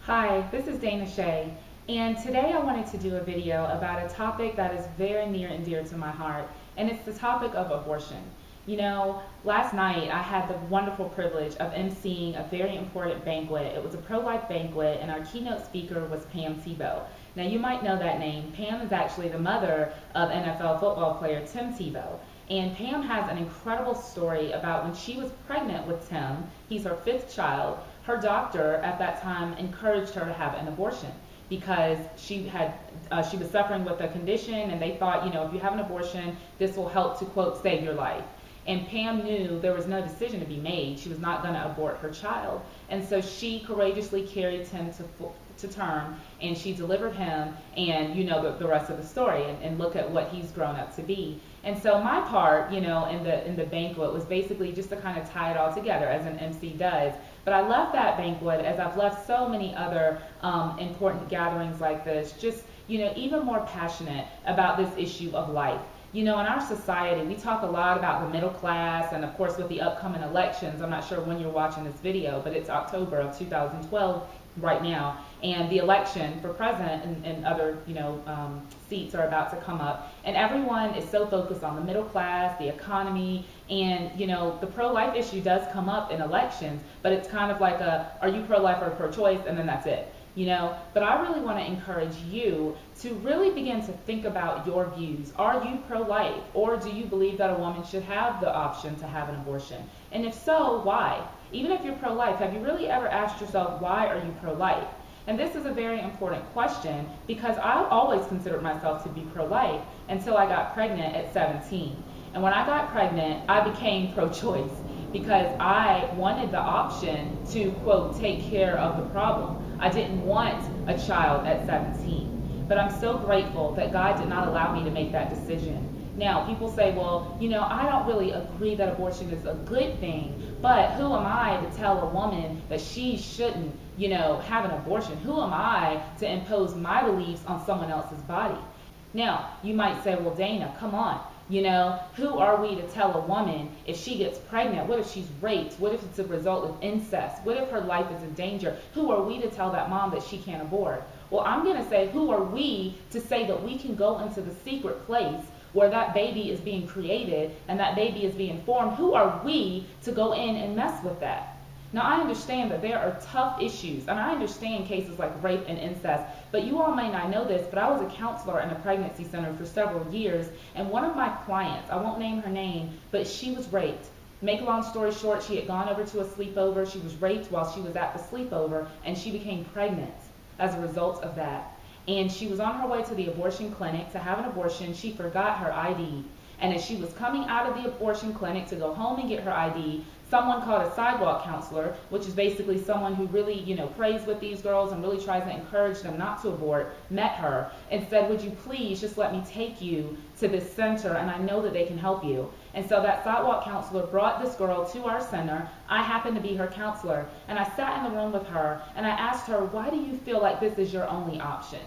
Hi, this is Dana Shea, and today I wanted to do a video about a topic that is very near and dear to my heart, and it's the topic of abortion. You know, last night I had the wonderful privilege of emceeing a very important banquet. It was a pro-life banquet, and our keynote speaker was Pam Tebow. Now, you might know that name. Pam is actually the mother of NFL football player Tim Tebow. And Pam has an incredible story about when she was pregnant with Tim. He's her fifth child. Her doctor at that time encouraged her to have an abortion because she was suffering with a condition, and they thought, you know, if you have an abortion, this will help to, quote, save your life. And Pam knew there was no decision to be made. She was not going to abort her child. And so she courageously carried him to term, and she delivered him, and you know the rest of the story, and look at what he's grown up to be. And so my part, you know, in the banquet was basically just to kind of tie it all together, as an MC does. But I left that banquet, as I've left so many other important gatherings like this, just, you know, even more passionate about this issue of life. You know, in our society, we talk a lot about the middle class, and of course with the upcoming elections, I'm not sure when you're watching this video, but it's October of 2012 right now, and the election for president and other, you know, seats are about to come up, and everyone is so focused on the middle class, the economy, and, you know, the pro-life issue does come up in elections, but it's kind of like are you pro-life or pro-choice, and then that's it. You know, but I really want to encourage you to really begin to think about your views. Are you pro-life, or do you believe that a woman should have the option to have an abortion? And if so, why? Even if you're pro-life, have you really ever asked yourself, why are you pro-life? And this is a very important question, because I always considered myself to be pro-life until I got pregnant at 17. And when I got pregnant, I became pro-choice because I wanted the option to, quote, take care of the problem. I didn't want a child at 17. But I'm so grateful that God did not allow me to make that decision. Now, people say, well, you know, I don't really agree that abortion is a good thing, but who am I to tell a woman that she shouldn't, you know, have an abortion? Who am I to impose my beliefs on someone else's body? Now, you might say, well, Dana, come on. You know, who are we to tell a woman if she gets pregnant? What if she's raped? What if it's a result of incest? What if her life is in danger? Who are we to tell that mom that she can't abort? Well, I'm going to say, who are we to say that we can go into the secret place where that baby is being created and that baby is being formed? Who are we to go in and mess with that? Now, I understand that there are tough issues, and I understand cases like rape and incest, but you all may not know this, but I was a counselor in a pregnancy center for several years, and one of my clients, I won't name her name, but she was raped. Make a long story short, she had gone over to a sleepover, she was raped while she was at the sleepover, and she became pregnant as a result of that. And she was on her way to the abortion clinic to have an abortion. She forgot her ID. And as she was coming out of the abortion clinic to go home and get her ID, someone called a sidewalk counselor, which is basically someone who really, you know, prays with these girls and really tries to encourage them not to abort, met her and said, would you please just let me take you to this center, and I know that they can help you. And so that sidewalk counselor brought this girl to our center. I happened to be her counselor, and I sat in the room with her, and I asked her, why do you feel like this is your only option?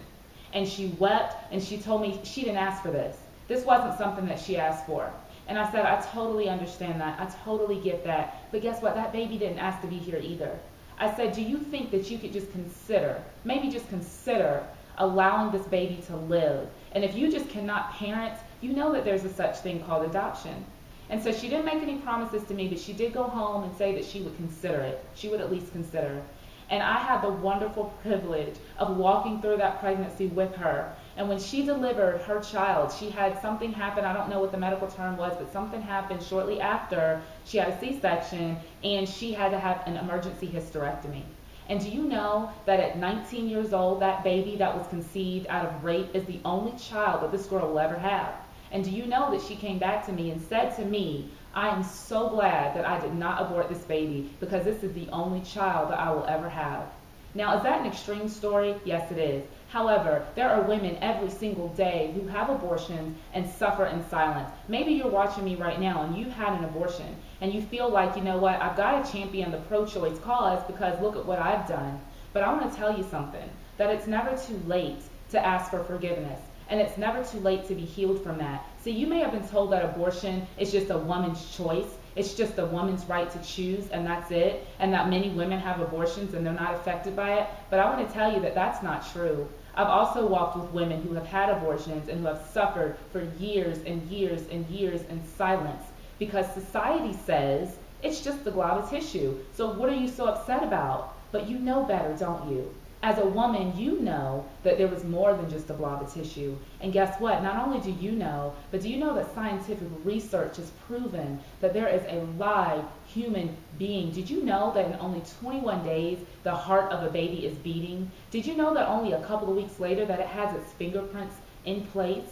And she wept, and she told me she didn't ask for this. This wasn't something that she asked for. And I said, I totally understand that. I totally get that. But guess what? That baby didn't ask to be here either. I said, do you think that you could just consider, maybe just consider allowing this baby to live? And if you just cannot parent, you know that there's a such thing called adoption. And so she didn't make any promises to me, but she did go home and say that she would consider it. She would at least consider. And I had the wonderful privilege of walking through that pregnancy with her. And when she delivered her child, she had something happen. I don't know what the medical term was, but something happened shortly after. She had a C-section, and she had to have an emergency hysterectomy. And do you know that at 19 years old, that baby that was conceived out of rape is the only child that this girl will ever have? And do you know that she came back to me and said to me, I am so glad that I did not abort this baby, because this is the only child that I will ever have. Now, is that an extreme story? Yes, it is. However, there are women every single day who have abortions and suffer in silence. Maybe you're watching me right now and you've had an abortion and you feel like, you know what, I've got to champion the pro-choice cause because look at what I've done. But I want to tell you something, that it's never too late to ask for forgiveness. And it's never too late to be healed from that. See, you may have been told that abortion is just a woman's choice, it's just a woman's right to choose and that's it, and that many women have abortions and they're not affected by it. But I want to tell you that that's not true. I've also walked with women who have had abortions and who have suffered for years and years and years in silence because society says it's just the glob of tissue. So what are you so upset about? But you know better, don't you? As a woman, you know that there was more than just a blob of tissue. And guess what? Not only do you know, but do you know that scientific research has proven that there is a live human being? Did you know that in only 21 days, the heart of a baby is beating? Did you know that only a couple of weeks later that it has its fingerprints in place?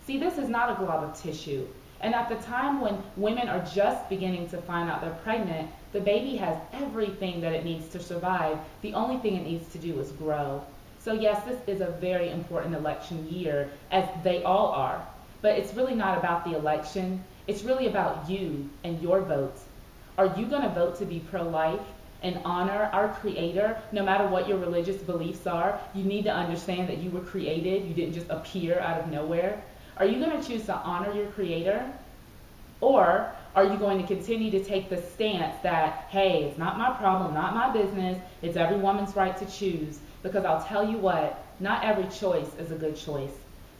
See, this is not a glob of tissue. And at the time when women are just beginning to find out they're pregnant, the baby has everything that it needs to survive. The only thing it needs to do is grow. So yes, this is a very important election year, as they all are. But it's really not about the election. It's really about you and your vote. Are you going to vote to be pro-life and honor our Creator, no matter what your religious beliefs are? You need to understand that you were created. You didn't just appear out of nowhere. Are you going to choose to honor your Creator? Or are you going to continue to take the stance that, hey, it's not my problem, not my business, it's every woman's right to choose? Because I'll tell you what, not every choice is a good choice.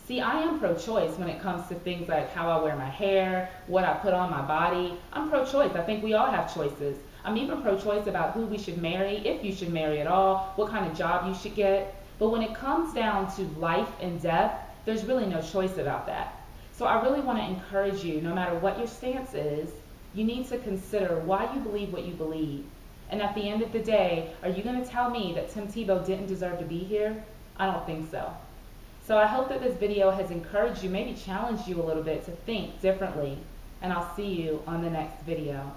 See, I am pro-choice when it comes to things like how I wear my hair, what I put on my body. I'm pro-choice. I think we all have choices. I'm even pro-choice about who we should marry, if you should marry at all, what kind of job you should get. But when it comes down to life and death, there's really no choice about that. So I really want to encourage you, no matter what your stance is, you need to consider why you believe what you believe. And at the end of the day, are you going to tell me that Tim Tebow didn't deserve to be here? I don't think so. So I hope that this video has encouraged you, maybe challenged you a little bit to think differently. And I'll see you on the next video.